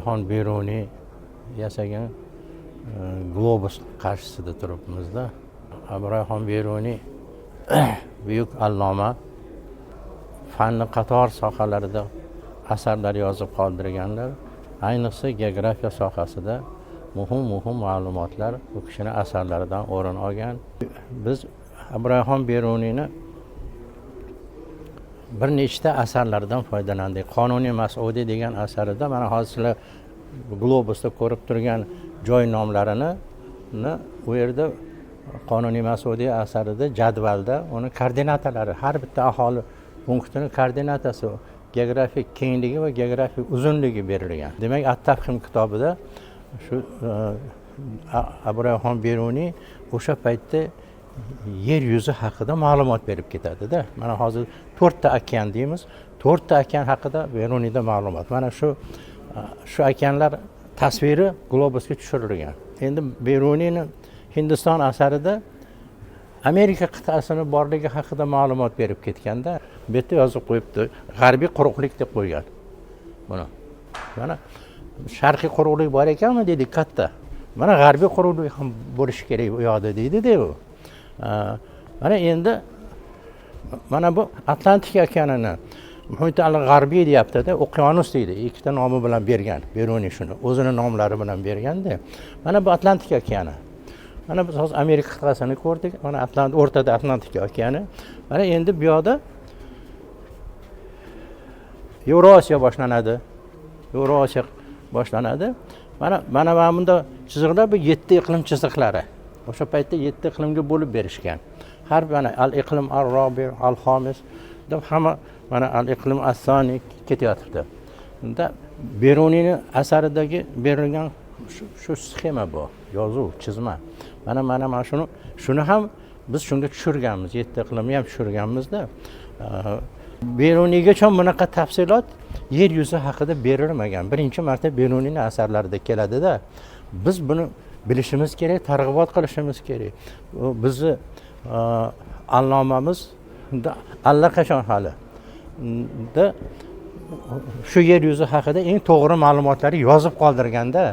Abroxon Beruniy yasagan globus qarshisida turibmizda. Abroxon Beruniy buyuk alloma, fanni qator sohalarida asarlar yozib qoldirganlar. Ayniqsa geografiya sohasida muhim ma'lumotlar bu kishining asarlaridan o'rin olgan. Biz Abroxon Beruniyni bir nechta asarlardan foydalandik. Qonuniy Mas'udiy degan asarida mana hozir sizlar globusda ko'rib turgan joy nomlarini u yerda Qonuniy Mas'udiy asarida jadvalda uni koordinatalari, har bitta aholi punktining koordinatasi, geografik kengligi va geografik uzunligi berilgan. Demak, At-Tafhim kitobida shu Abroxon Beruniy o'sha paytda yer yuzi haqida ma'lumot berib ketadi-da. Mana hozir 4 ta okean deymiz. 4 ta okean haqida Beruniyda ma'lumot. Mana shu okeanlar tasviri globusga tushirilgan. Endi Beruniyning Hindiston asarida Amerika qit'asini borligi haqida ma'lumot berib ketganda, bu yerda yozib qo'yibdi, g'arbiy quruqlik deb qo'ygan. Buni. Mana sharqiy quruqlik bor ekanmi dedik katta. Mana g'arbiy quruqlik ham bo'lishi kerak bu yoqda deydi-da u. Mana endi mana bu Atlantik okeanini Muhit al-G'arbiy deyapti-da, Okeanus deydi. Ikkita nomi bilan bergan. Beruniy shuni o'zining nomlari bilan berganda. Mana bu Atlantik okeani. Mana biz hozir Amerika qit'asini ko'rdik. Mana o'rtada Atlantik okeani. Mana endi bu yoqda Yevrosiyo boshlanadi. Yevrosiyo boshlanadi. Mana bunda chiziqlar bu 7 iqlim chiziqlari. O'sha paytda 7 iqlimga bo'lib berishgan. Har mana al-iqlim ar-robi, al-xomis deb hamma mana al-iqlim as-soni ketyapti. Unda Beruniyning asaridagi berilgan shu sxema bu, yozuv, chizma. Mana shuni ham biz shunga tushirganmiz, 7 iqlimni ham tushirganmizda. Beruniygacha bunaqa tafsilot yer yuzi haqida berilmagan. Birinchi marta Beruniyning asarlarida keladi-da. Biz buni bilishimiz kerak, targ'ibot qilishimiz kerak. Bizni allomamiz allaqachon hali shu yer yuzi haqida eng to'g'ri ma'lumotlarni yozib qoldirganda